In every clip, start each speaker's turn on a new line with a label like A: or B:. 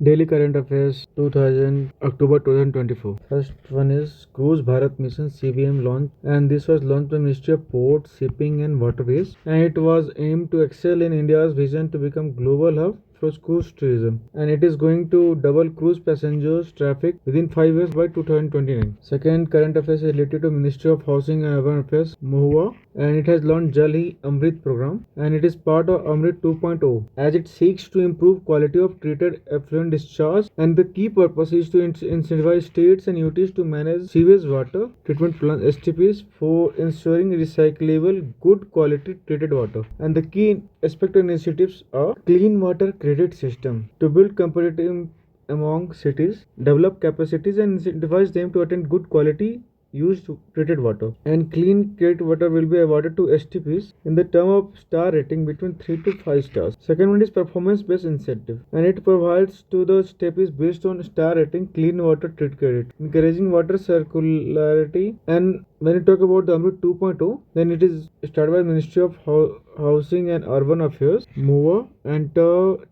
A: Daily Current Affairs 2000 October 2024. First one is Cruise Bharat Mission CBM launch, and this was launched by Ministry of Ports, Shipping and Waterways, and it was aimed to excel in India's vision to become global hub for cruise tourism, and it is going to double cruise passengers traffic within 5 years by 2029. Second current affairs is related to Ministry of Housing and Urban Affairs MOHUA, and it has launched Jal Hi Amrit program, and it is part of Amrit 2.0 as it seeks to improve quality of treated effluent discharge, and the key purpose is to incentivize states and UTs to manage sewage water treatment plants STPs for ensuring recyclable good quality treated water. And the key aspect of initiatives are clean water credit system to build competitive among cities, develop capacities and incentivize them to attain good quality used treated water, and clean credit water will be awarded to STPs in the term of star rating between 3 to 5 stars. Second one is performance based incentive, and it provides to the STPs based on star rating clean water treat credit, encouraging water circularity. And when you talk about the Amrit 2.0, then it is started by Ministry of Housing and Urban Affairs MOVA, and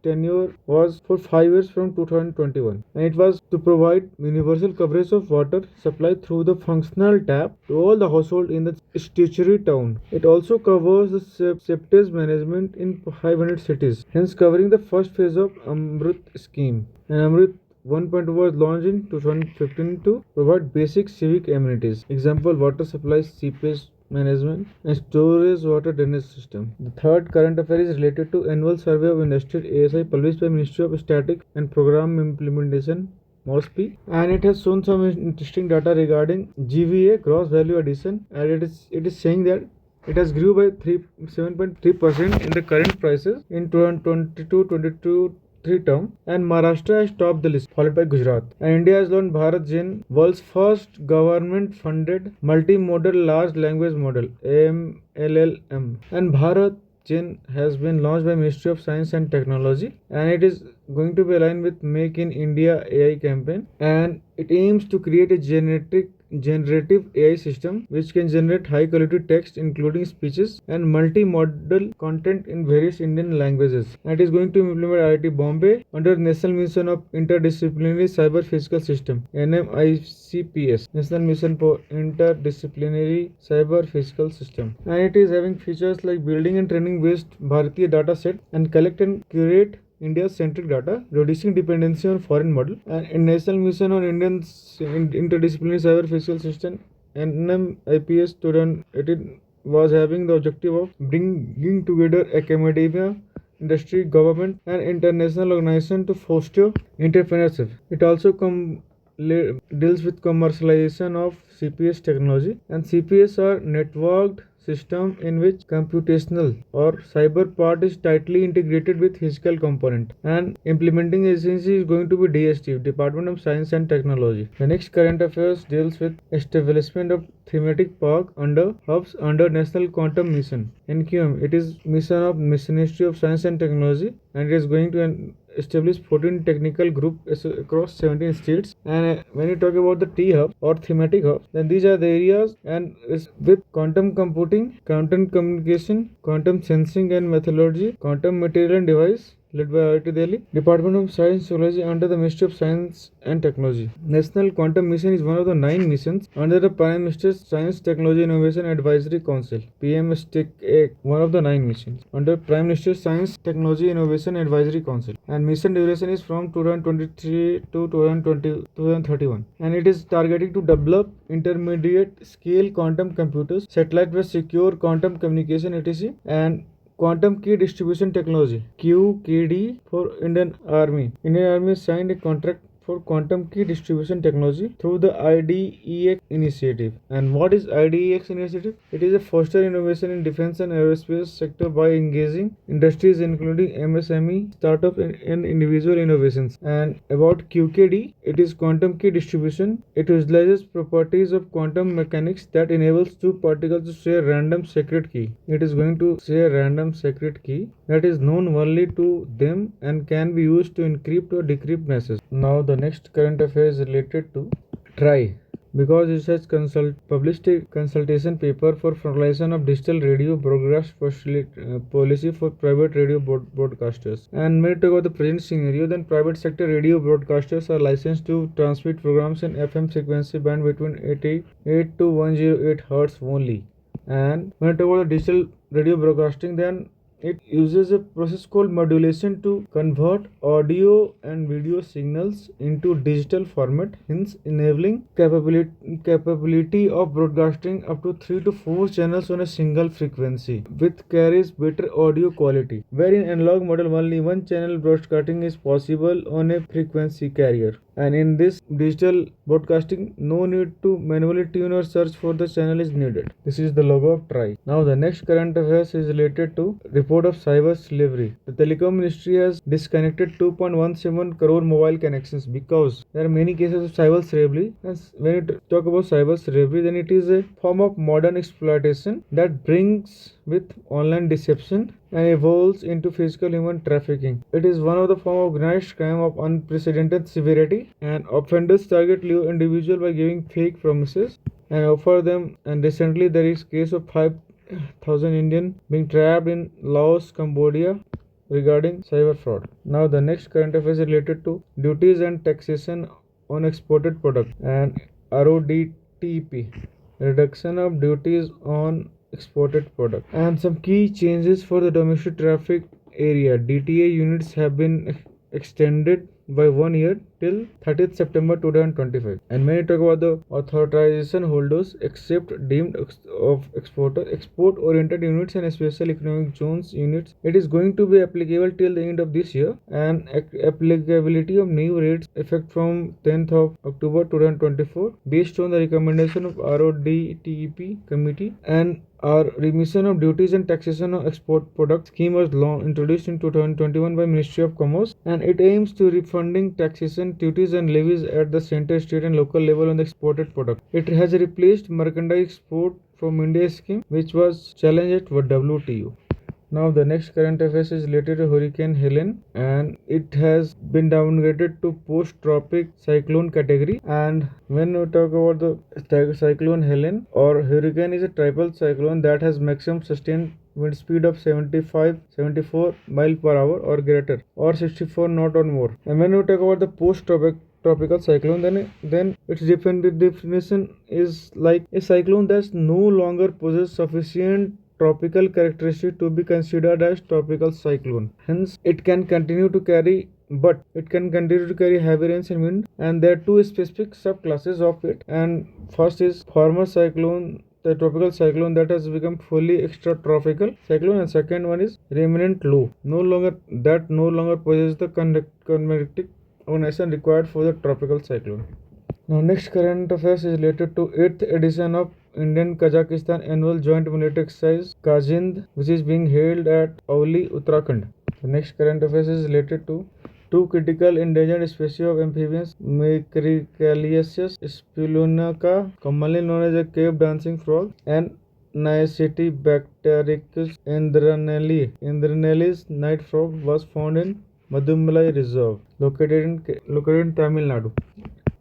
A: tenure was for 5 years from 2021, and it was to provide universal coverage of water supply through the functional tap to all the household in the statutory town. It also covers the septage management in 500 cities, hence covering the first phase of Amrit scheme. And Amrit 1.0 was launched in 2015 to provide basic civic amenities. Example, water supply, seepage management and storage water drainage system. The third current affair is related to annual survey of industry ASI published by Ministry of Static and Program Implementation MOSPI, and it has shown some interesting data regarding GVA gross value addition, and it is saying that it has grew by 7.3% in the current prices in 2022-23 term, and Maharashtra has topped the list, followed by Gujarat. And India has launched Bharat Gen, world's first government-funded multimodal large language model (MLLM), and Bharat Gen has been launched by Ministry of Science and Technology, and it is going to be aligned with Make in India AI campaign, and it aims to create a generative AI system which can generate high quality text including speeches and multimodal content in various Indian languages. And it is going to implement IIT Bombay under National Mission of Interdisciplinary Cyber Physical System NMICPS, National Mission for Interdisciplinary Cyber Physical System, and it is having features like building and training based Bharatiya data set and collect and curate India's centric data, reducing dependency on foreign model, and National Mission on Indian Interdisciplinary Cyber Physical System NMIPS 2018 was having the objective of bringing together academia, industry, government, and international organizations to foster entrepreneurship. It also deals with commercialization of CPS technology, and CPS are networked system in which computational or cyber part is tightly integrated with physical component, and implementing agency is going to be DST, Department of Science and Technology. The next current affairs deals with establishment of thematic park under hubs under National Quantum Mission NQM. It is mission of Ministry of Science and Technology, and it is going to establish 14 technical groups across 17 states. And when you talk about the T hub or thematic hub, then these are the areas and with quantum computing, quantum communication, quantum sensing and methodology, quantum material and device, led by IIT Delhi, Department of Science and Technology under the Ministry of Science and Technology. National Quantum Mission is one of the 9 missions under the Prime Minister's Science, Technology, Innovation Advisory Council (PMSTEC), one of the 9 missions under Prime Minister's Science, Technology, Innovation Advisory Council. And mission duration is from 2023 to 2031, and it is targeting to develop intermediate scale quantum computers, satellite-based secure quantum communication (ATC), and Quantum Key Distribution Technology QKD for Indian Army. Indian Army signed a contract for quantum key distribution technology through the IDEX initiative. And what is IDEX initiative? It is a foster innovation in defense and aerospace sector by engaging industries including MSME, startup and individual innovations. And about QKD, it is quantum key distribution. It utilizes properties of quantum mechanics that enables two particles to share random secret key. It is going to share random secret key that is known only to them and can be used to encrypt or decrypt messages. Now the next current affair is related to TRI, because it has published a consultation paper for formulation of digital radio broadcast policy for private radio broadcasters. And when we talk about the present scenario, then private sector radio broadcasters are licensed to transmit programs in FM frequency band between 88 to 108 Hz only. And when we talk about the digital radio broadcasting, then it uses a process called modulation to convert audio and video signals into digital format, hence enabling capability of broadcasting up to 3 to 4 channels on a single frequency, which carries better audio quality. Where in analog model only one channel broadcasting is possible on a frequency carrier. And in this digital broadcasting, no need to manually tune or search for the channel is needed. This is the logo of TRI. Now the next current affairs is related to report of cyber slavery. The telecom ministry has disconnected 2.17 crore mobile connections because there are many cases of cyber slavery. And when you talk about cyber slavery, then it is a form of modern exploitation that brings with online deception and evolves into physical human trafficking. It is one of the form of organized crime of unprecedented severity, and offenders target individuals by giving fake promises and offer them. And recently there is case of 5,000 Indians being trapped in Laos, Cambodia regarding cyber fraud. Now the next current affairs is related to duties and taxation on exported products and RODTEP, reduction of duties on exported product. And some key changes for the domestic traffic area. DTA units have been extended by 1 year till 30th September 2025. And when you talk about the authorization holders except deemed of exporter, export oriented units and special economic zones units, it is going to be applicable till the end of this year. And applicability of new rates effect from 10th of October 2024 based on the recommendation of RODTEP committee. And our remission of duties and taxation of export product scheme was introduced in 2021 by Ministry of Commerce, and it aims to refunding taxation, duties and levies at the center, state and local level on the exported product. It has replaced merchandise export from India scheme, which was challenged at WTO. Now the next current affairs is related to Hurricane Helen, and it has been downgraded to post-tropic cyclone category. And when we talk about the cyclone Helen or hurricane, is a tropical cyclone that has maximum sustained wind speed of 74 mile per hour or greater, or 64 knot or more. And when we talk about the post-tropical cyclone, then its definition is like a cyclone that no longer possesses sufficient tropical characteristic to be considered as tropical cyclone. Hence, it can continue to carry heavy rains and wind. And there are two specific subclasses of it. And first is former cyclone, the tropical cyclone that has become fully extratropical cyclone, and second one is remnant low, no longer possesses the convective organization required for the tropical cyclone. Now next current affairs is related to 8th edition of Indian Kazakhstan annual joint military exercise Kazind, which is being held at Auli, Uttarakhand. The next current affairs is related to two critical endangered species of amphibians, Microcaliaceus spelunca, commonly known as a cave dancing frog, and Bactericus indrenalis night frog, was found in Madumalai Reserve, located in Tamil Nadu.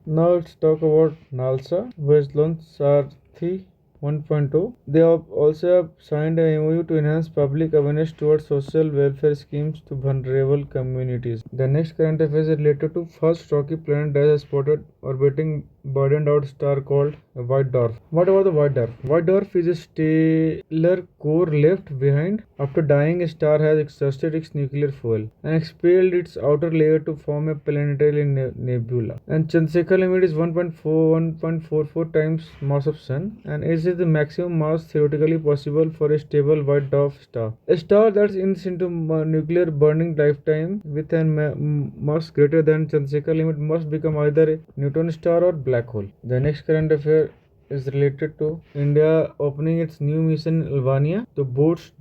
A: Now let's talk about NALSA, who has launched Sarthi 1.0. They have also signed a MOU to enhance public awareness towards social welfare schemes to vulnerable communities. The next current affairs is related to first rocky planet that has spotted orbiting burdened out star called a white dwarf. What about the white dwarf? White dwarf is a stellar core left behind after dying. A star has exhausted its nuclear fuel and expelled its outer layer to form a planetary nebula. And Chandrasekhar limit is 1.44 times mass of Sun, and is the maximum mass theoretically possible for a stable white dwarf star. A star that ends into nuclear burning lifetime with a mass greater than Chandrasekhar limit must become either a neutron star or black hole. The next current affair is related to India opening its new mission in Albania to boost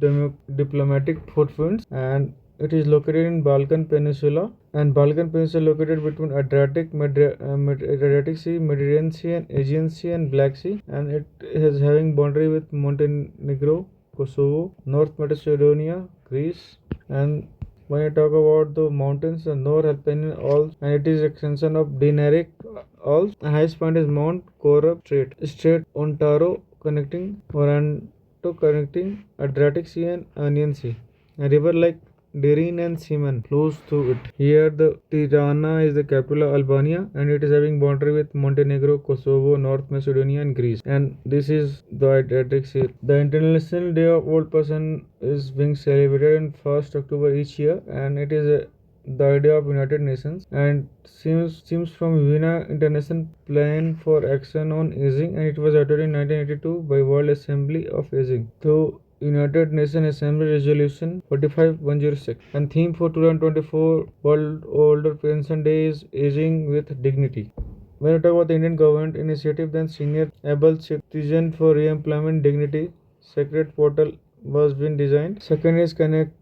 A: diplomatic footprints, and it is located in Balkan Peninsula, and Balkan Peninsula located between Adriatic Sea, Mediterranean Sea, and Aegean Sea and Black Sea, and it is having boundary with Montenegro, Kosovo, North Macedonia, Greece. And when I talk about the mountains, the North Alpine and it is extension of Dinaric Also, the highest point is Mount Corrupt Strait, Ontario, connecting Adriatic Sea and Onion Sea. A river like Dereen and Seaman flows through it. Here, the Tirana is the capital of Albania, and it is having boundary with Montenegro, Kosovo, North Macedonia, and Greece. And this is the Adriatic Sea. The International Day of Old Person is being celebrated on 1st October each year, and it is the idea of United Nations and seems from Vienna International Plan for Action on Aging, and it was adopted in 1982 by World Assembly of Aging. So United Nations Assembly Resolution 45106 and theme for 2024 World Older Pension Day is Aging with Dignity. When we talk about the Indian government initiative, then Senior Able Citizen for Re-employment Dignity Secret Portal was being designed. Second is Connect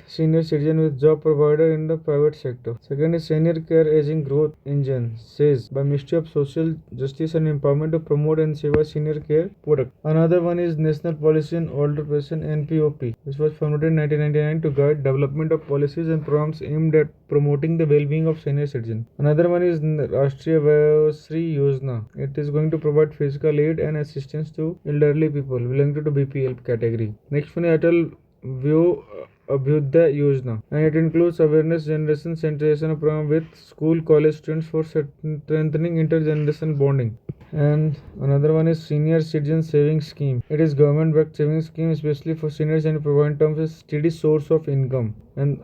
A: Senior Citizen with Job Provider in the Private Sector. Second is Senior Care Aging Growth Engine, SAGE, by Ministry of Social Justice and Empowerment to promote and save senior care product. Another one is National Policy on Older Person, NPOP, which was founded in 1999 to guide development of policies and programs aimed at promoting the well-being of senior citizens. Another one is Rashtriya Vayasri Yojana. It is going to provide physical aid and assistance to elderly people belonging to the BPL category. Next one is Atal Vyo Abhyuday Yojana, and it includes awareness generation sensitization program with school college students for strengthening intergenerational bonding. And another one is Senior Citizen Savings Scheme. It is government-backed savings scheme especially for seniors and provide terms a steady source of income. And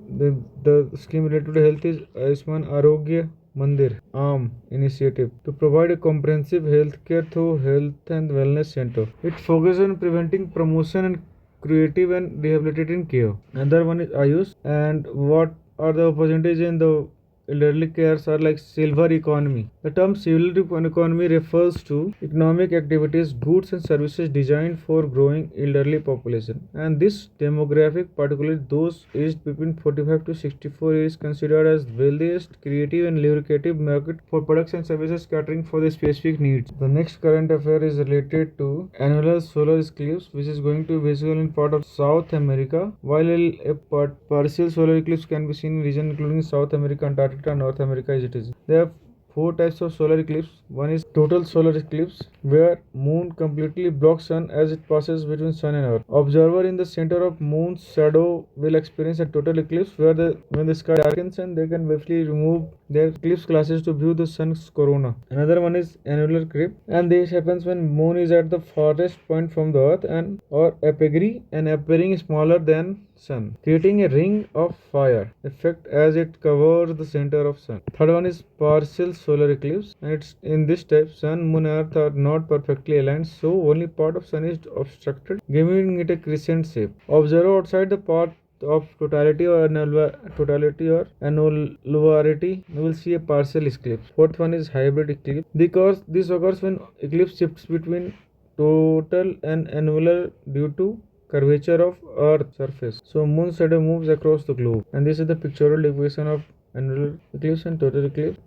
A: the scheme related to health is Ayushman Arogya Mandir ARM initiative to provide a comprehensive health care through health and wellness center. It focuses on preventing, promotion and creative and rehabilitating care. Another one is Ayush, and what are the opportunities in the elderly cares are like silver economy. The term silver economy refers to economic activities, goods and services designed for growing elderly population. And this demographic, particularly those aged between 45 to 64, is considered as wealthiest, creative and lucrative market for products and services catering for the specific needs. The next current affair is related to annular solar eclipse, which is going to be visible in part of South America, while a partial solar eclipse can be seen in regions including South America, Antarctica, North America as it is. There are four types of solar eclipse. One is total solar eclipse, where moon completely blocks sun as it passes between sun and earth. Observer in the center of moon's shadow will experience a total eclipse where when the sky darkens and they can briefly remove their eclipse glasses to view the sun's corona. Another one is annular eclipse, and this happens when moon is at the farthest point from the earth and or apogee and appearing smaller than sun, creating a ring of fire effect as it covers the center of sun. Third one is partial solar eclipse, and it's in this type sun, moon, earth are not perfectly aligned, so only part of sun is obstructed, giving it a crescent shape. Observer outside the path of totality or annularity will see a partial eclipse. Fourth one is hybrid eclipse, because this occurs when eclipse shifts between total and annular due to curvature of earth surface. So moon shadow moves across the globe, and this is the pictorial depiction of annular eclipse and total eclipse.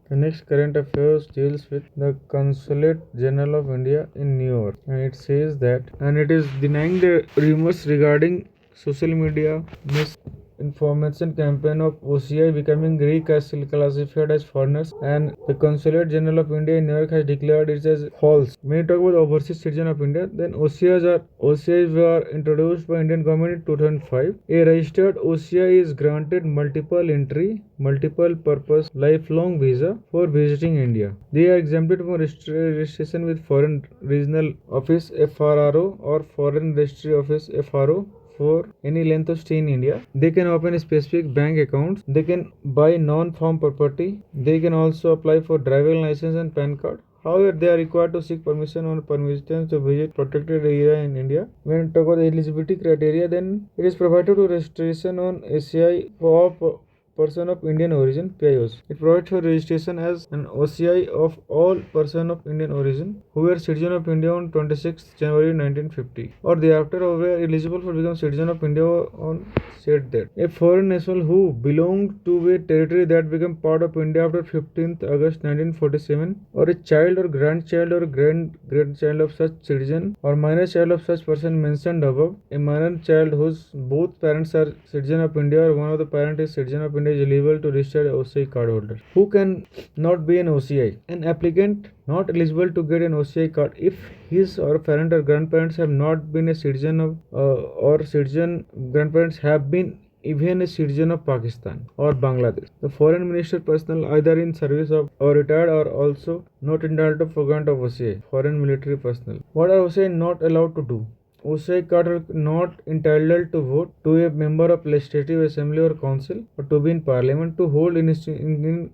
A: The next current affairs deals with the Consulate General of India in New York, and it says that, and it is denying the rumors regarding social media misinformation campaign of OCI becoming reclassified as foreigners, and the Consulate General of India in New York has declared it as false. When you talk about overseas citizen of India, then OCIs were introduced by Indian government in 2005. A registered OCI is granted multiple entry, multiple purpose, lifelong visa for visiting India. They are exempted from registration with Foreign Regional Office (FRRO) or Foreign Registry Office (FRO) for any length of stay in India. They can open specific bank accounts. They can buy non-farm property. They can also apply for driving license and PAN card. However, they are required to seek permission or permission to visit protected area in India. When we talk about the eligibility criteria, then it is provided to registration on ACI for person of Indian origin (PIOs). It provides for registration as an OCI of all person of Indian origin who were citizen of India on 26 January 1950 or thereafter, or were eligible for become citizen of India on said date. A foreign national who belonged to a territory that became part of India after 15th August 1947, or a child or grandchild or grandchild of such citizen, or minor child of such person mentioned above. A minor child whose both parents are citizen of India or one of the parents is citizen of India is eligible to register OCI card holder. Who can not be an OCI? An applicant not eligible to get an OCI card if his or parent or grandparents have not been a citizen of or citizen grandparents have been even a citizen of Pakistan or Bangladesh. The foreign minister personnel either in service of or retired or also not entitled to forgrant of OCI. Foreign military personnel. What are OCI not allowed to do? OCI card are not entitled to vote, to a member of legislative assembly or council, or to be in parliament, to hold in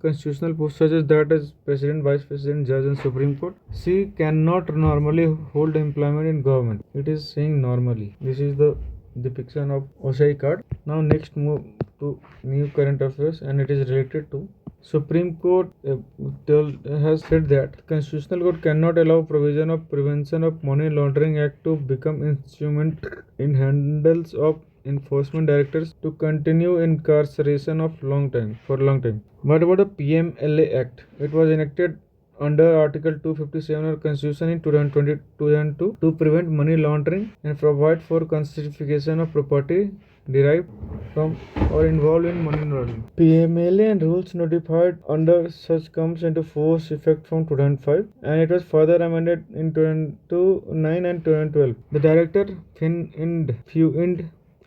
A: constitutional posts such as that as president, vice president, judge and supreme court. C cannot normally hold employment in government. It is saying normally. This is the depiction of OCI card. Now next move to new current affairs, and it is related to Supreme Court has said that Constitutional Court cannot allow provision of Prevention of Money Laundering Act to become instrument in handles of enforcement directors to continue incarceration of long time. What about the PMLA Act? It was enacted under Article 257 of Constitution in 2002 to prevent money laundering and provide for constitution of property derived from or involved in money laundering. PMLA and rules notified under such comes into force effect from 2005, and it was further amended in 2009 and 2012. The Director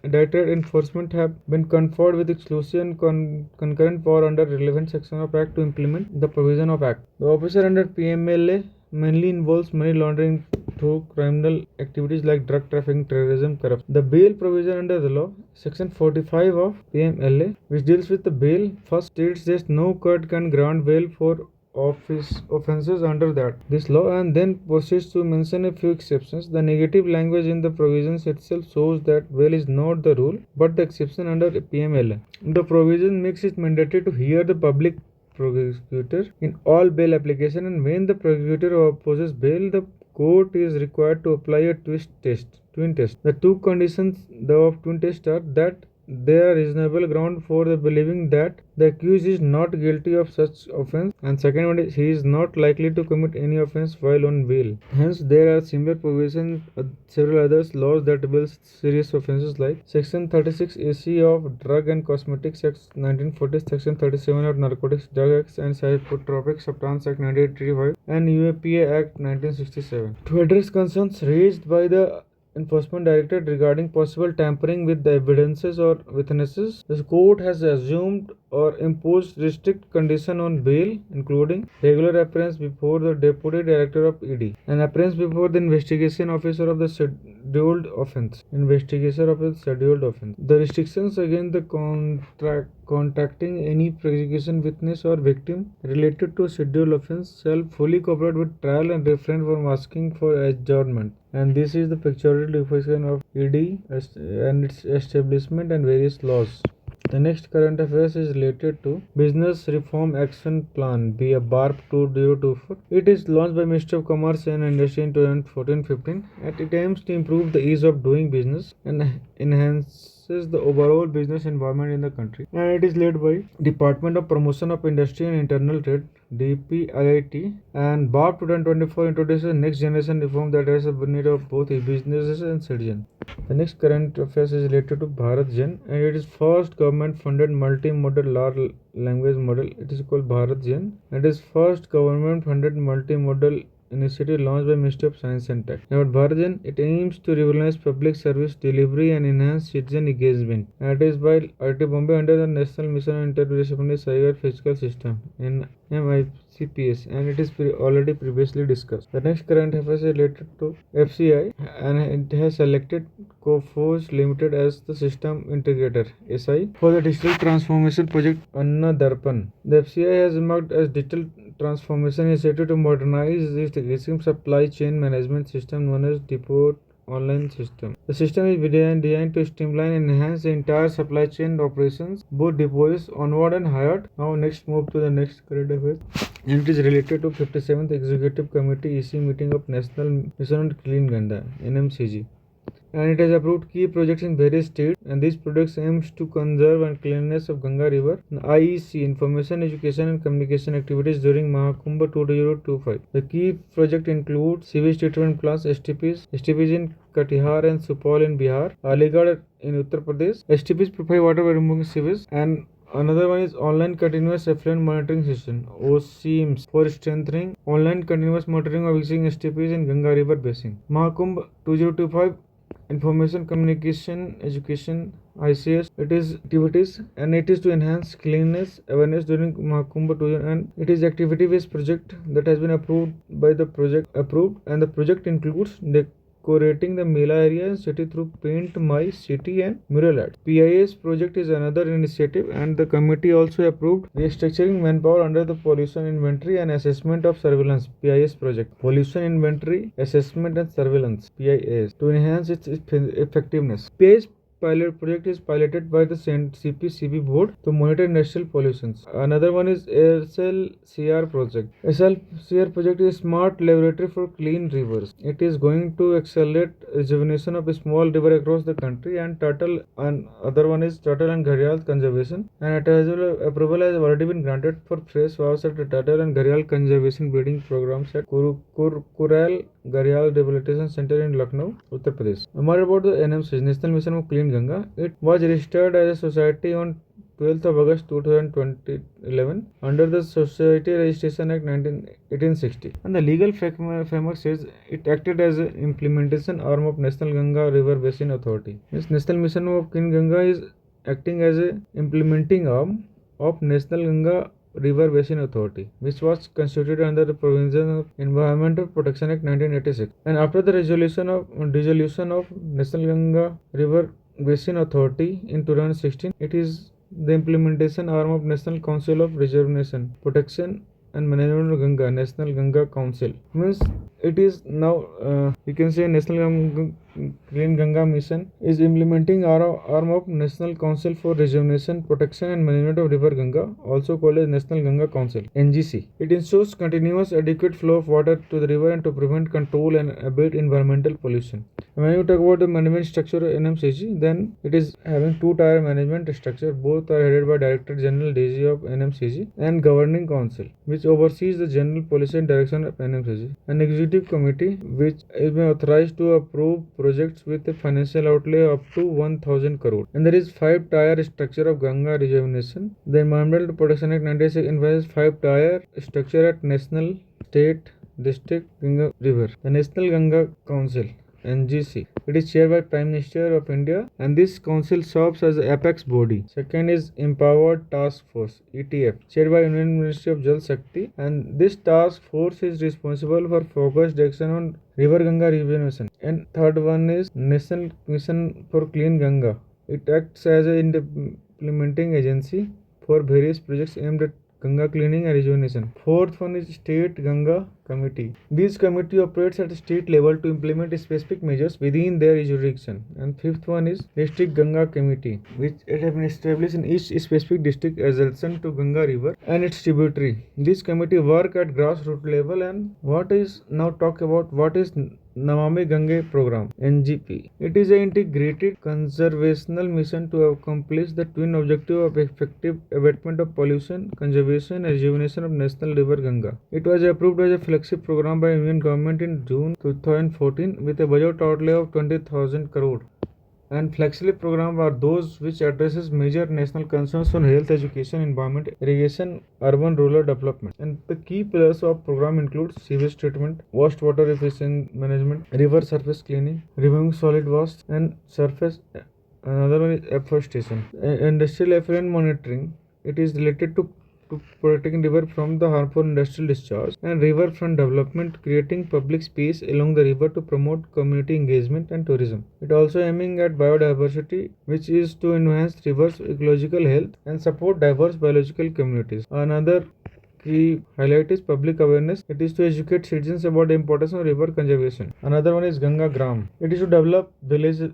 A: Directorate Enforcement have been conferred with exclusive and concurrent power under relevant section of Act to implement the provision of Act. The officer under PMLA mainly involves money laundering through criminal activities like drug trafficking, terrorism, corruption. The bail provision under the law, Section 45 of PMLA, which deals with the bail, first states that no court can grant bail for offenses under this law, and then proceeds to mention a few exceptions. The negative language in the provisions itself shows that bail is not the rule but the exception under PMLA. The provision makes it mandatory to hear the public prosecutor in all bail application, and when the prosecutor opposes bail, the court is required to apply a twin test. The two conditions of twin test are that there are reasonable ground for the believing that the accused is not guilty of such offence, and second one is he is not likely to commit any offence while on bail. Hence, there are similar provisions, several other laws that bill serious offences like Section 36 AC of Drug and Cosmetics Act 1940, Section 37 of Narcotics Drug Acts and Psychotropic Substance Act 1985, and UAPA Act 1967. To address concerns raised by the Enforcement Directorate regarding possible tampering with the evidences or witnesses, the court has assumed or imposed strict conditions on bail, including regular appearance before the Deputy Director of ED and appearance before the investigation officer of the scheduled offence. The restrictions against the contacting any prosecution witness or victim related to scheduled offence shall fully cooperate with trial and refrain from asking for adjournment. And this is the pictorial depiction of ED and its establishment and various laws. The next current affairs is related to Business Reform Action Plan BARP 2024. It is launched by Ministry of Commerce and Industry in 2014-15, and it aims to improve the ease of doing business and enhances the overall business environment in the country. And it is led by Department of Promotion of Industry and Internal Trade DPIIT, and BARP 2024 introduces next generation reform that addresses the need of both businesses and citizens. The next current affairs is related to Bharat Gen, and it is first government funded multimodal large language model. It is called Bharat Gen, and it is first government funded multimodal initiative launched by Ministry of Science and Tech. Now, Bharat Gen, it aims to revolutionize public service delivery and enhance citizen engagement. And it is by IIT Bombay under the National Mission on Interdisciplinary Cyber Physical System (NMICPS), and it is already previously discussed. The next current affairs is related to FCI, and it has selected Coforge Limited as the system integrator (SI) for the digital transformation project Anna Darpan. The FCI has emerged as digital transformation initiative to modernize its existing supply chain management system known as Depot Online System. The system is designed to streamline and enhance the entire supply chain operations, both depots, onward and hired. Now next move to the next current affairs, and it is related to 57th Executive Committee EC meeting of National Mission on Clean Ganga (NMCG). And it has approved key projects in various states, and these projects aims to conserve and cleanliness of Ganga River. IEC Information, Education and Communication activities during Mahakumbh 2025. The key project includes sewage treatment plants STPs in Katihar and Supaul in Bihar, Aligarh in Uttar Pradesh. STPs provide water by removing sewage, and Another one is Online Continuous Effluent Monitoring System (OCMS) for strengthening online continuous monitoring of existing STPs in Ganga River Basin. Mahakumbh 2025 Information Communication Education ICS it is activities and it is to enhance cleanliness awareness during Mahakumbh 2000 and it is activity based project that has been approved by the project approved and the project includes decorating the Mela area and city through paint my city and mural art. PIS project is another initiative and the committee also approved restructuring manpower under the pollution inventory and assessment of surveillance PIS project. Pollution inventory assessment and surveillance PIS to enhance its effectiveness. PIS pilot project is piloted by the CPCB board to monitor industrial pollutions. Another one is SLCR project. SLCR project is smart laboratory for clean rivers. It is going to accelerate rejuvenation of a small river across the country and turtle and other one is turtle and gharial conservation and approval has already been granted for fresh waters at the turtle and gharial conservation breeding programs at Kural Gharial Rehabilitation Center in Lucknow, Uttar Pradesh. More about the NMC, National Mission of Clean Ganga. It was registered as a society on 12th of August 2011 under the Society Registration Act 1860. And the legal framework says it acted as an implementation arm of National Ganga River Basin Authority. This National Mission of Clean Ganga is acting as a implementing arm of National Ganga River Basin Authority, which was constituted under the provisions of Environmental Protection Act 1986. And after the dissolution of National Ganga River Basin Authority in 2016, it is the implementation arm of National Council of Rejuvenation, Protection and Management of Ganga, National Ganga Council. Means it is now you can say National Clean Ganga Mission is implementing arm of National Council for Rejuvenation, Protection and Management of River Ganga, also called as National Ganga Council (NGC). It ensures continuous adequate flow of water to the river and to prevent, control and abate environmental pollution. When you talk about the management structure of NMCG, then it is having two-tier management structure. Both are headed by Director General (DG) of NMCG and Governing Council, which oversees the general policy and direction of NMCG. An executive committee, which is authorized to approve projects with a financial outlay up to 1000 crore. And there is 5-tier structure of Ganga rejuvenation. The Environmental Protection Act 1996 envisages 5-tier structure at national, state, district, Ganga river. The National Ganga Council (NGC). It is chaired by Prime Minister of India and this council serves as the apex body. Second is Empowered Task Force (ETF), chaired by Union Ministry of Jal Shakti, and this task force is responsible for focused action on River Ganga rejuvenation. And third one is National Mission for Clean Ganga. It acts as an implementing agency for various projects aimed at Ganga cleaning and rejuvenation. Fourth one is State Ganga Committee. This committee operates at state level to implement specific measures within their jurisdiction. And fifth one is District Ganga Committee, which it has been established in each specific district adjacent to Ganga River and its tributary. This committee work at grassroots level. And what is now talk about what is Namami Gange program (NGP). It is an integrated conservational mission to accomplish the twin objective of effective abatement of pollution, conservation and rejuvenation of National River Ganga. It was approved as a flagship program by Union Government in June 2014 with a budget outlay of 20,000 crore. And flagship programs are those which addresses major national concerns on health, education, environment, irrigation, urban rural development. And the key pillars of program include sewage treatment, wastewater efficient management, river surface cleaning, removing solid waste and surface. Another one is afforestation, industrial effluent monitoring. It is related to protecting river from the harmful industrial discharge and riverfront development, creating public space along the river to promote community engagement and tourism. It also aiming at biodiversity, which is to enhance rivers' ecological health and support diverse biological communities. Another key highlight is public awareness. It is to educate citizens about the importance of river conservation. Another one is Ganga Gram. It is to develop villages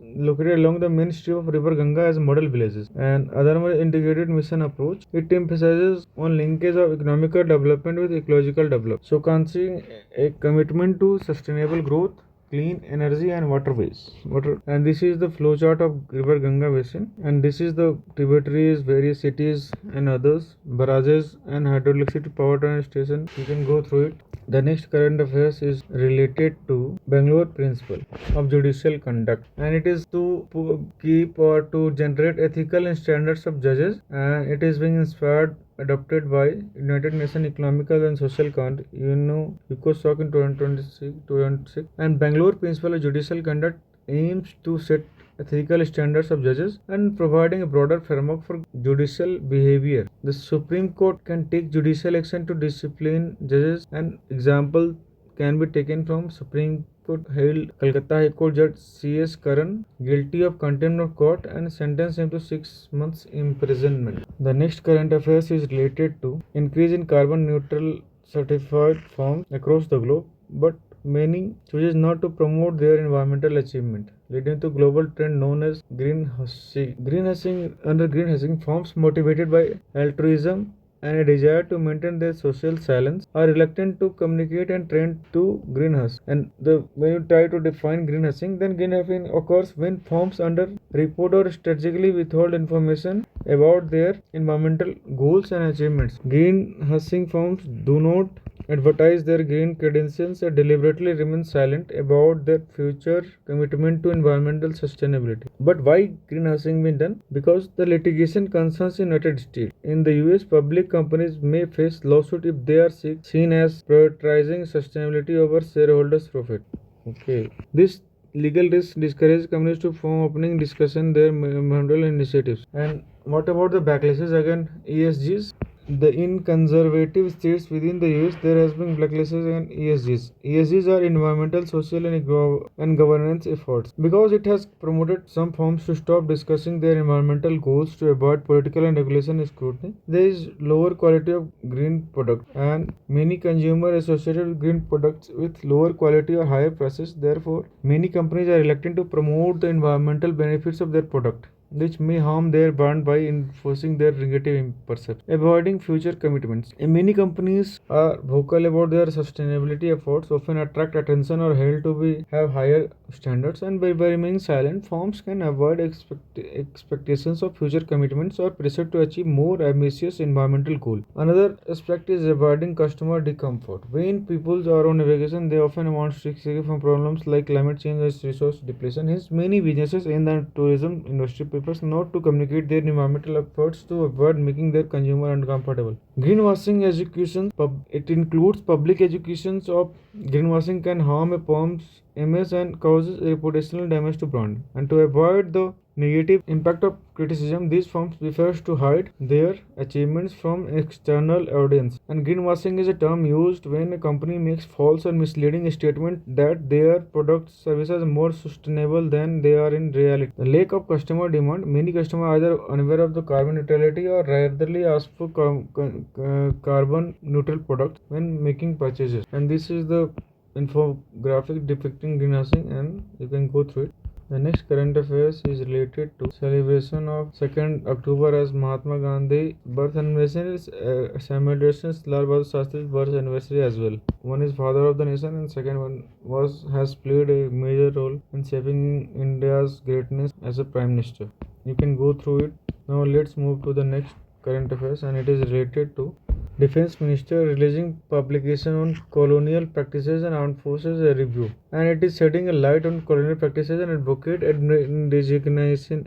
A: located along the main stream of river Ganga as model villages. And other one is integrated mission approach. It emphasizes on linkage of economical development with ecological development. So considering a commitment to sustainable growth, clean energy and waterways. And this is the flowchart of River Ganga basin. And this is the tributaries, various cities and others, barrages and hydroelectric power station. You can go through it. The next current affairs is related to Bangalore principle of judicial conduct, and it is to keep or to generate ethical and standards of judges, and it is being inspired adopted by United Nations Economical and Social Council, UNOSOC in 2026, and Bangalore Principle of Judicial Conduct aims to set ethical standards of judges and providing a broader framework for judicial behavior. The Supreme Court can take judicial action to discipline judges. An example can be taken from Supreme Court held Calcutta High Court Judge C.S. Karan guilty of contempt of court and sentenced him to 6 months imprisonment. The next current affairs is related to increase in carbon neutral certified firms across the globe, but many chooses not to promote their environmental achievement, leading to global trend known as greenwashing. Greenwashing, firms motivated by altruism and a desire to maintain their social silence are reluctant to communicate and trend to greenhouse. And when you try to define greenwashing, then greenwashing occurs when firms under report or strategically withhold information about their environmental goals and achievements. Greenwashing firms do not advertise their green credentials and deliberately remain silent about their future commitment to environmental sustainability. But why greenwashing been done? Because the litigation concerns in United States. In the US, public companies may face lawsuit if they are seen as prioritizing sustainability over shareholders' profit. Okay. This legal risk discourages companies to form opening discussion their environmental initiatives. And what about the backlashes against ESGs? In conservative states within the US, there has been backlashes against ESGs. ESGs are environmental, social, and governance efforts. Because it has promoted some firms to stop discussing their environmental goals to avoid political and regulation scrutiny. There is lower quality of green product, and many consumers associated with green products with lower quality or higher prices. Therefore, many companies are reluctant to promote the environmental benefits of their product, which may harm their brand by enforcing their negative perception. Avoiding future commitments. Many companies are vocal about their sustainability efforts, often attract attention or held to have higher standards, and by remaining silent, firms can avoid expectations of future commitments or pressure to achieve more ambitious environmental goals. Another aspect is avoiding customer discomfort. When people are on vacation, they often want to escape from problems like climate change or resource depletion. Hence, many businesses in the tourism industry prefers not to communicate their environmental efforts to avoid making their consumer uncomfortable. Greenwashing education. It includes public educations of greenwashing can harm a firm's image and causes reputational damage to brand. And to avoid the negative impact of criticism, these firms prefers to hide their achievements from external audience. And greenwashing is a term used when a company makes false or misleading statement that their products services are more sustainable than they are in reality. The lack of customer demand. Many customers are either unaware of the carbon neutrality or rarely ask for carbon neutral products when making purchases. And this is the infographic depicting greenwashing, and you can go through it. The next current affairs is related to celebration of 2nd October as Mahatma Gandhi birth anniversary is simultaneous Lal Bahadur Shastri's birth anniversary as well. One is father of the nation and second one has played a major role in shaping India's greatness as a prime minister. You can go through it. Now let's move to the next current affairs, and it is related to Defense Minister releasing publication on colonial practices and armed forces review, and it is shedding a light on colonial practices and advocate indigenization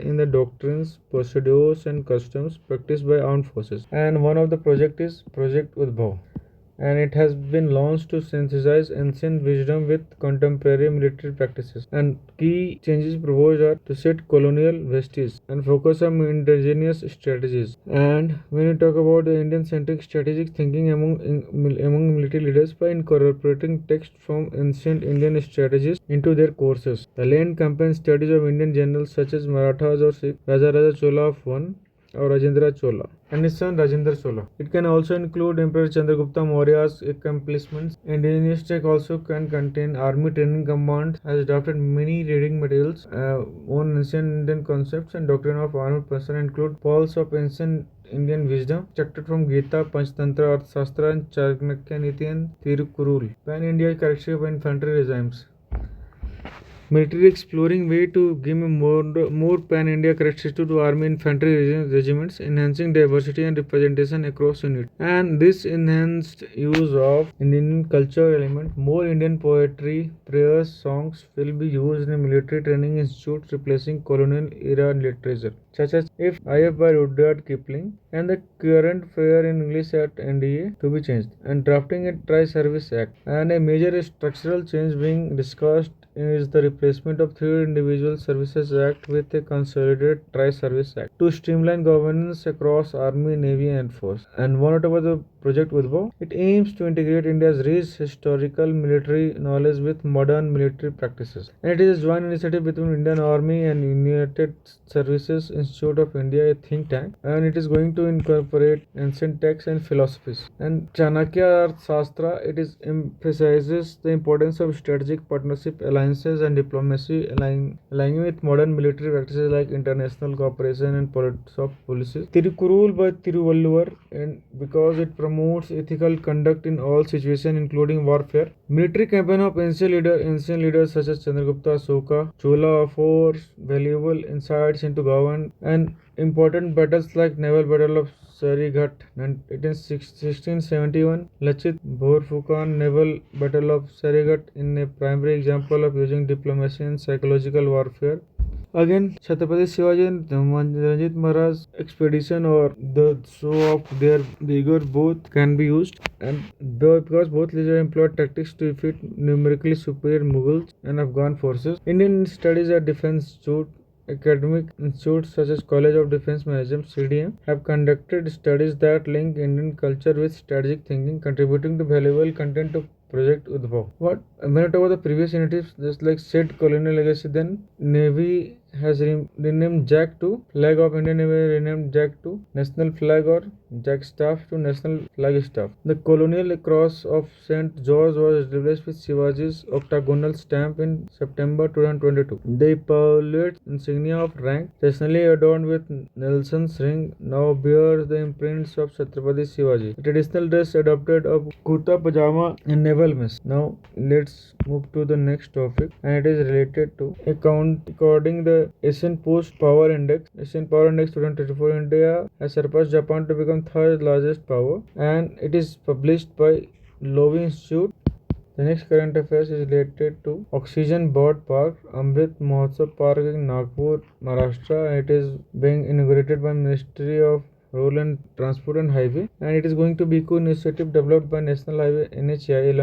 A: in the doctrines, procedures and customs practiced by armed forces. And one of the project is Project Udbhav, and it has been launched to synthesize ancient wisdom with contemporary military practices. And key changes proposed are to set colonial vestiges and focus on indigenous strategies. And when you talk about the Indian-centric strategic thinking among military leaders by incorporating text from ancient Indian strategies into their courses. The land campaign studies of Indian generals such as Marathas or Sikh, Raja Chola of one, or Rajendra Chola and his son Rajendra Chola. It can also include Emperor Chandragupta Maurya's accomplishments. Indigenous tech also can contain Army Training Command has adopted many reading materials on ancient Indian concepts and doctrine of armed personnel include pearls of ancient Indian wisdom, extracted from Gita, Panchtantra, Arthashastra, and Chanakya Niti and Tirukkurul. Pan-India characteristic of infantry regimes. Military exploring way to give a more pan-India characteristic to army infantry regiments, enhancing diversity and representation across units. And this enhanced use of Indian culture element, more Indian poetry, prayers, songs will be used in military training institutes, replacing colonial era literature, such as If I F by Rudyard Kipling, and the current prayer in English at NDA to be changed, and drafting a Tri-Service Act. And a major structural change being discussed is the replacement of three individual services act with a consolidated tri-service act to streamline governance across army, navy and force. And one about the project Udbhav, it aims to integrate India's rich historical military knowledge with modern military practices, and it is a joint initiative between Indian Army and United Services Institute of India, a think tank, and it is going to incorporate ancient texts and philosophies. And Chanakya Arthashastra, it is emphasizes the importance of strategic partnership, alliances and diplomacy, aligning with modern military practices like international cooperation and soft policies. Tirukkurul by Tiruvalluvar, and because it promotes ethical conduct in all situations, including warfare. Military campaign of ancient leaders such as Chandragupta, Ashoka, Chola offers valuable insights into government and important battles like naval battle of Sarighat in 1671, Lachit Borphukan naval battle of Sarighat in a primary example of using diplomacy and psychological warfare. Again, Chhatrapati Shivaji and Ranjit Maharaj expedition or the show of their vigor both can be used, and because both leaders employed tactics to defeat numerically superior Mughals and Afghan forces. Indian studies at Defence Institute, academic institutes such as College of Defence Management (CDM) have conducted studies that link Indian culture with strategic thinking, contributing to valuable content to Project Udbhav. When I talk about the previous initiatives, just like said colonial legacy, then Navy has renamed Jack to Flag of Indian Navy, renamed Jack to National Flag or Jack Staff to National Flag Staff. The colonial cross of St. George was replaced with Shivaji's octagonal stamp in September 2022. The epaulet insignia of rank, traditionally adorned with Nelson's ring, now bears the imprints of Chhatrapati Shivaji. The traditional dress adopted of kurta pajama and naval mess. Now let's move to the next topic, and it is related to according the Asian Post Power Index. Asian Power Index 2024, India has surpassed Japan to become third largest power, and it is published by Lowy Institute. The next current affairs is related to Oxygen Bird Park, Amrit Mahotsav Park in Nagpur, Maharashtra. It is being inaugurated by Ministry of Road and Transport and Highway, and it is going to be co-initiative developed by National Highway NHAI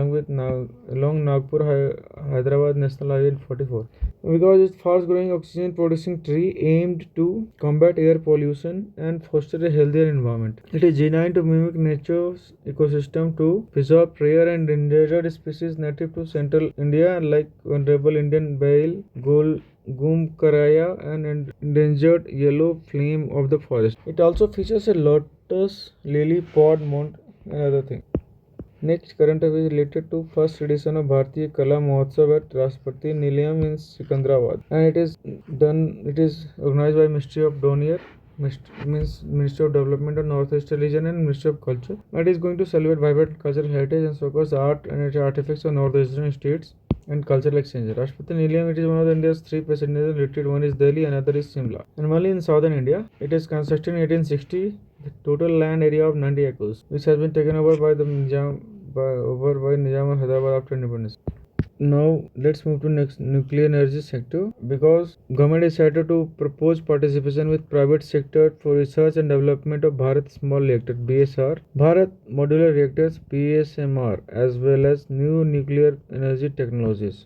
A: along Nagpur Hyderabad National Highway 44. Because it's fast growing oxygen producing tree aimed to combat air pollution and foster a healthier environment. It is designed to mimic nature's ecosystem to preserve rare and endangered species native to central India like vulnerable Indian bale, Gumkaraya and endangered yellow flame of the forest. It also features a lotus, lily, pod, mount and other things. Next current affair is related to first edition of Bharatiya Kala Mahotsav at Rashtrapati Nilayam in Secunderabad, and it is organized by Ministry of Donier, Ministry of Development of Northeast Region and Ministry of Culture. It is going to celebrate vibrant cultural heritage and showcase art and artifacts of northeastern states and cultural exchange. Rashtrapati Nilayam, it is one of India's three presidential retreat. One is Delhi, another is Simla. And only in southern India, it is constructed in 1860. The total land area of 90 acres, which has been taken over by the Nizam of Hyderabad after independence. Now let's move to next nuclear energy sector, because government decided to propose participation with private sector for research and development of Bharat Small Reactor (BSR), Bharat Modular Reactors (BSMR), as well as new nuclear energy technologies.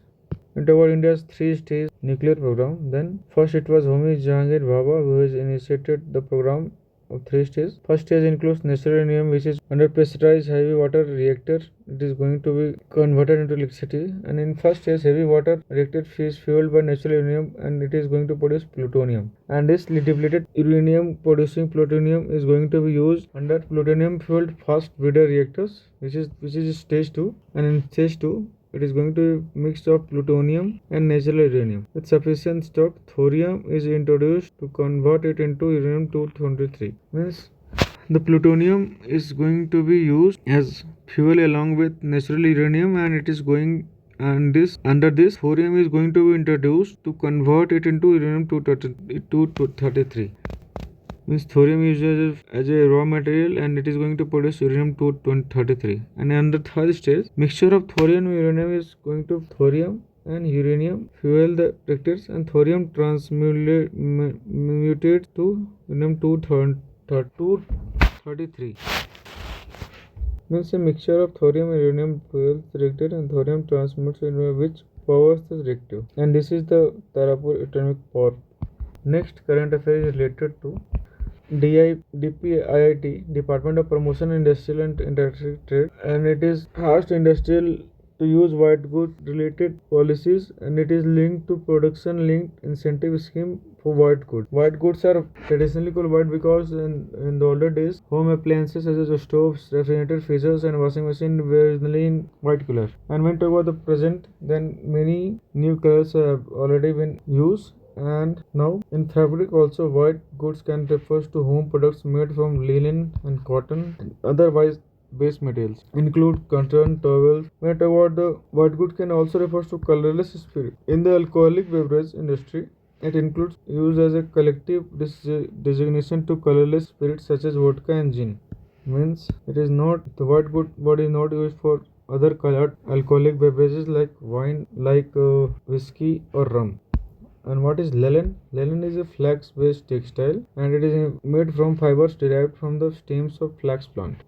A: It about India's three-stage nuclear program. Then first it was Homi Jahangir Bhabha who has initiated the program of three stages. First stage includes natural uranium, which is under pressurized heavy water reactor. It is going to be converted into electricity, and in first stage heavy water reactor is fueled by natural uranium, and it is going to produce plutonium. And this depleted uranium producing plutonium is going to be used under plutonium fueled fast breeder reactors, which is stage 2. And in stage 2 it is going to be mix of plutonium and natural uranium. With sufficient stock, thorium is introduced to convert it into uranium-233. Means The plutonium is going to be used as fuel along with natural uranium, and it is going and this under this thorium is going to be introduced to convert it into uranium 233. Means thorium is used as a raw material and it is going to produce uranium 233. And in the third stage, mixture of thorium and uranium is going to thorium and uranium fuel the reactors, and thorium transmutates to uranium 233. Means a mixture of thorium and uranium fuels the reactor and thorium transmutes into which powers the reactor. And this is the Tarapur atomic power. Next current affair is related to DPIIT, Department of Promotion Industrial and International Trade, and it is asked industrial to use white good related policies, and it is linked to production linked incentive scheme for white goods. White goods are traditionally called white because in the older days home appliances such as stoves, refrigerators, freezers and washing machine were originally in white color. And when talk about the present, then many new colors have already been used. And now in fabric also white goods can refers to home products made from linen and cotton and otherwise base materials include cotton towels. When I talk about the white good can also refers to colorless spirit. In the alcoholic beverage industry, it includes used as a collective designation to colorless spirits such as vodka and gin. Means it is not the white good body is not used for other colored alcoholic beverages like wine, like whiskey or rum. And what is linen? Linen is a flax-based textile, and it is made from fibers derived from the stems of flax plant.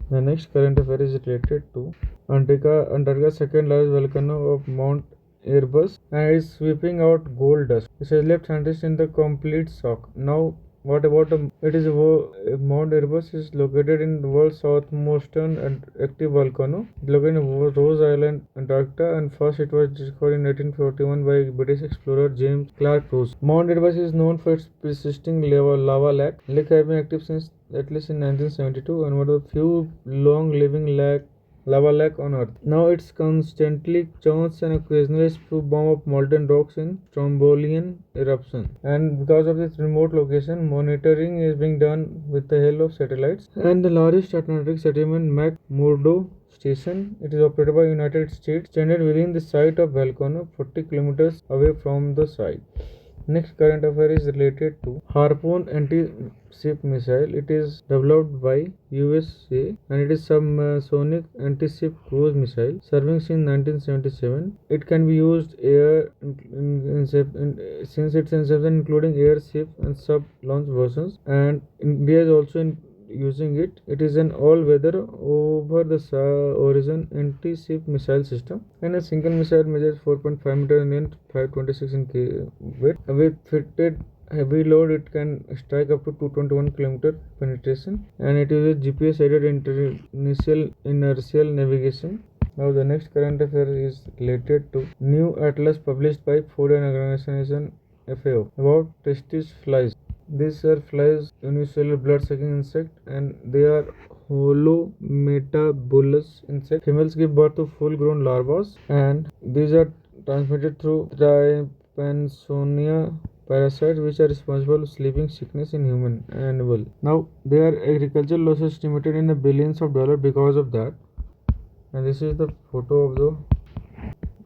A: The next current affair is related to Antarctica's second largest volcano of Mount Erebus, and is sweeping out gold dust. This has left scientists in the complete shock. Now, what about Mount Erebus is located in the world's southmostern and active volcano, located in Rose Island, Antarctica, and first it was discovered in 1841 by British explorer James Clark Ross. Mount Erebus is known for its persisting lava lake. Lake has been active since at least in 1972 and one of the few long-living lava lake on Earth. Now it's constantly churns and occasionally spew bomb of molten rocks in Strombolian eruption. And because of this remote location, monitoring is being done with the help of satellites. And the largest Atlantic settlement, McMurdo Station, it is operated by United States, standing within the site of volcano, 40 kilometers away from the site. Next current affair is related to Harpoon anti-ship missile. It is developed by USA and it is subsonic anti-ship cruise missile serving since 1977. It can be used since its inception, including airship and sub-launch versions. And India is also using it. It is an all-weather over the horizon anti-ship missile system, and a single missile measures 4.5 meters in length, 526 in weight. With fitted heavy load, it can strike up to 221 km penetration, and it uses GPS-aided initial inertial navigation. Now the next current affair is related to new atlas published by Food and Organization FAO about testis flies. These are flies, unicellular blood-sucking insect, and they are holometabolous insect. Females give birth to full-grown larvae, and these are transmitted through trypanosonia parasites, which are responsible for sleeping sickness in human animal. Now, there are agricultural losses estimated in the billions of dollars because of that. And this is the photo of the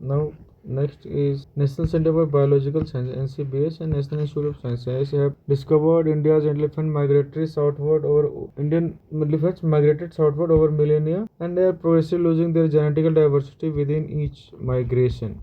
A: now. Next is National Center for Biological Science (NCBS) and National Institute of Science. Science have discovered Indian elephants migrated southward over millennia, and they are progressively losing their genetical diversity within each migration.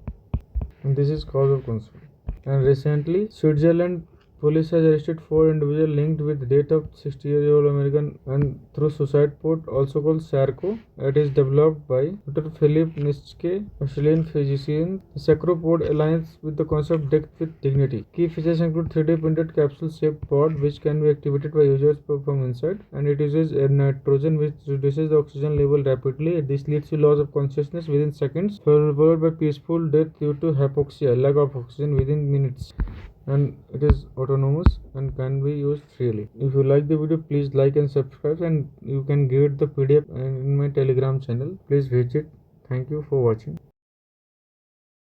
A: And this is cause of concern. And recently, Switzerland police has arrested 4 individuals linked with the death of 60-year-old American and through suicide port, also called SARCO. It is developed by Dr. Philip Nitschke, Australian physician. The SARCO port aligns with the concept death with dignity. Key features include 3D printed capsule-shaped pod which can be activated by users from inside, and it uses air nitrogen which reduces the oxygen level rapidly. This leads to loss of consciousness within seconds, followed by peaceful death due to hypoxia, lack of oxygen within minutes. And it is autonomous and can be used freely. If you like the video, please like and subscribe, and you can get the PDF in my Telegram channel. Please visit. Thank you for watching.